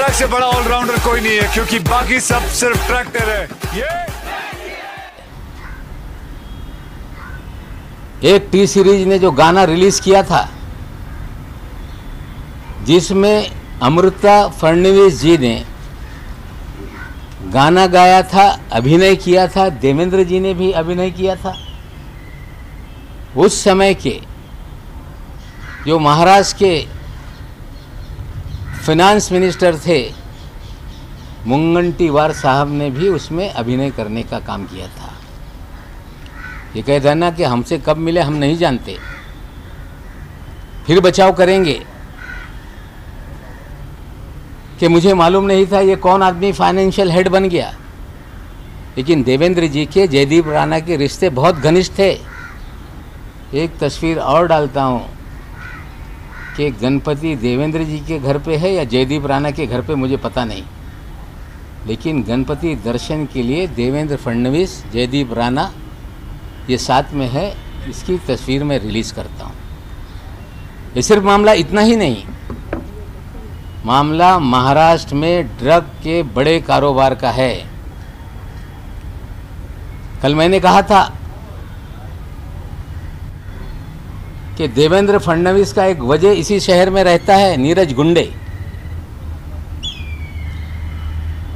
Truck से बड़ा allrounder कोई नहीं है, क्योंकि बाकी सब सिर्फ ट्रैक्टर है। एक टी सीरीज ने जो गाना रिलीज किया था, जिसमें अमृता फडणवीस जी ने गाना गाया था, अभिनय किया था, देवेंद्र जी ने भी अभिनय किया था। उस समय के जो महाराष्ट्र के फाइनेंस मिनिस्टर थे, मुनगंटीवार साहब ने भी उसमें अभिनय करने का काम किया था। ये कह देना कि हमसे कब मिले हम नहीं जानते, फिर बचाव करेंगे कि मुझे मालूम नहीं था ये कौन आदमी फाइनेंशियल हेड बन गया। लेकिन देवेंद्र जी के जयदीप राणा के रिश्ते बहुत घनिष्ठ थे। एक तस्वीर और डालता हूँ कि गणपति देवेंद्र जी के घर पे है या जयदीप राणा के घर पे, मुझे पता नहीं, लेकिन गणपति दर्शन के लिए देवेंद्र फडणवीस, जयदीप राणा ये साथ में है। इसकी तस्वीर मैं रिलीज़ करता हूँ। ये सिर्फ मामला इतना ही नहीं, मामला महाराष्ट्र में ड्रग के बड़े कारोबार का है। कल मैंने कहा था कि देवेंद्र फडणवीस का एक वजह इसी शहर में रहता है, नीरज गुंडे,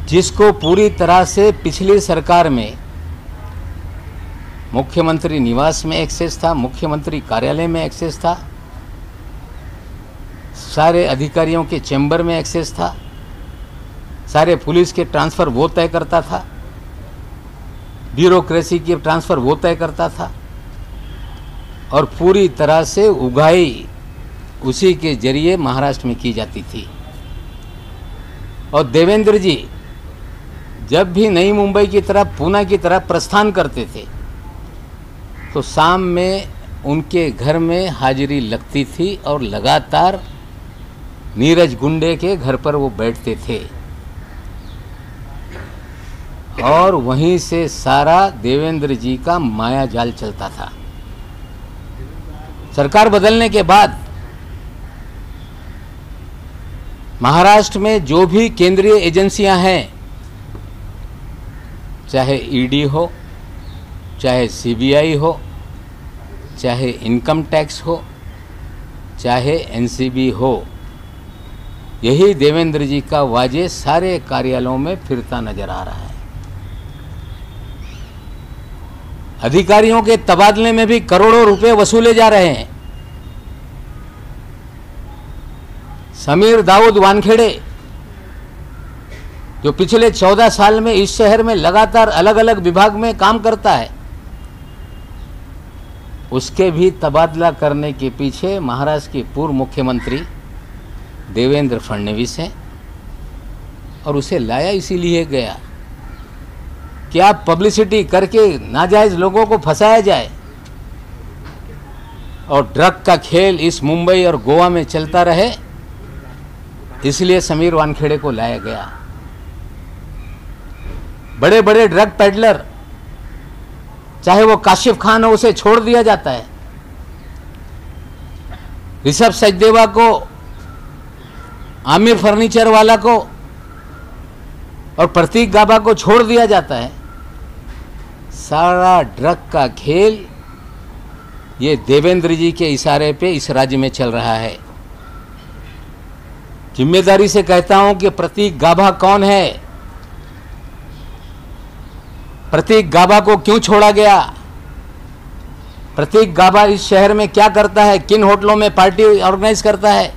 जिसको पूरी तरह से पिछली सरकार में मुख्यमंत्री निवास में एक्सेस था, मुख्यमंत्री कार्यालय में एक्सेस था, सारे अधिकारियों के चैम्बर में एक्सेस था, सारे पुलिस के ट्रांसफ़र वो तय करता था, ब्यूरोक्रेसी के ट्रांसफ़र वो तय करता था, और पूरी तरह से उगाही उसी के जरिए महाराष्ट्र में की जाती थी। और देवेंद्र जी जब भी नई मुंबई की तरफ, पूना की तरफ प्रस्थान करते थे, तो शाम में उनके घर में हाजिरी लगती थी और लगातार नीरज गुंडे के घर पर वो बैठते थे, और वहीं से सारा देवेंद्र जी का माया जाल चलता था। सरकार बदलने के बाद महाराष्ट्र में जो भी केंद्रीय एजेंसियां हैं, चाहे ईडी हो, चाहे सीबीआई हो, चाहे इनकम टैक्स हो, चाहे एनसीबी हो, यही देवेंद्र जी का वाजे सारे कार्यालयों में फिरता नजर आ रहा है। अधिकारियों के तबादले में भी करोड़ों रुपए वसूले जा रहे हैं। समीर दाऊद वानखेड़े, जो पिछले 14 साल में इस शहर में लगातार अलग अलग विभाग में काम करता है, उसके भी तबादला करने के पीछे महाराष्ट्र के पूर्व मुख्यमंत्री देवेंद्र फडणवीस हैं। और उसे लाया इसीलिए गया कि आप पब्लिसिटी करके नाजायज लोगों को फंसाया जाए, और ड्रग का खेल इस मुंबई और गोवा में चलता रहे, इसलिए समीर वानखेड़े को लाया गया। बड़े बड़े ड्रग पेडलर, चाहे वो काशिफ खान हो, उसे छोड़ दिया जाता है। ऋषभ सचदेवा को, आमिर फर्नीचर वाला को और प्रतीक गाबा को छोड़ दिया जाता है। सारा ड्रग का खेल ये देवेंद्र जी के इशारे पे इस राज्य में चल रहा है। जिम्मेदारी से कहता हूं कि प्रतीक गाबा कौन है, प्रतीक गाबा को क्यों छोड़ा गया, प्रतीक गाबा इस शहर में क्या करता है, किन होटलों में पार्टी ऑर्गेनाइज करता है,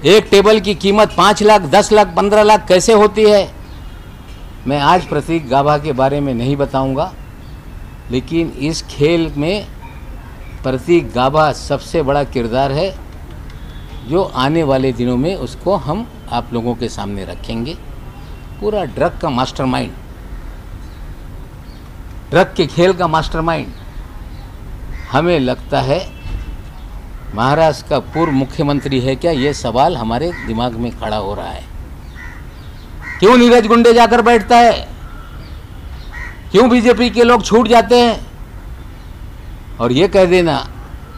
एक टेबल की कीमत 5 लाख, 10 लाख, 15 लाख कैसे होती है। मैं आज प्रतीक गाबा के बारे में नहीं बताऊंगा, लेकिन इस खेल में प्रतीक गाबा सबसे बड़ा किरदार है, जो आने वाले दिनों में उसको हम आप लोगों के सामने रखेंगे। पूरा ड्रग का मास्टरमाइंड, ड्रग के खेल का मास्टरमाइंड, हमें लगता है महाराष्ट्र का पूर्व मुख्यमंत्री है क्या, ये सवाल हमारे दिमाग में खड़ा हो रहा है। क्यों नीरज गुंडे जाकर बैठता है, क्यों बीजेपी के लोग छूट जाते हैं, और ये कह देना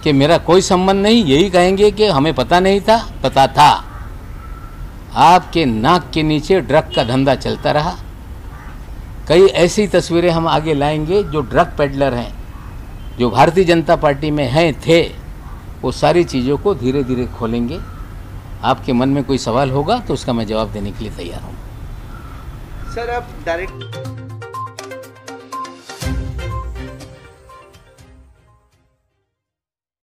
कि मेरा कोई संबंध नहीं, यही कहेंगे कि हमें पता नहीं था, पता था। आपके नाक के नीचे ड्रग का धंधा चलता रहा। कई ऐसी तस्वीरें हम आगे लाएंगे जो ड्रग पेडलर हैं, जो भारतीय जनता पार्टी में हैं थे, वो सारी चीज़ों को धीरे धीरे खोलेंगे। आपके मन में कोई सवाल होगा तो उसका मैं जवाब देने के लिए तैयार हूँ। सर, आप डायरेक्ट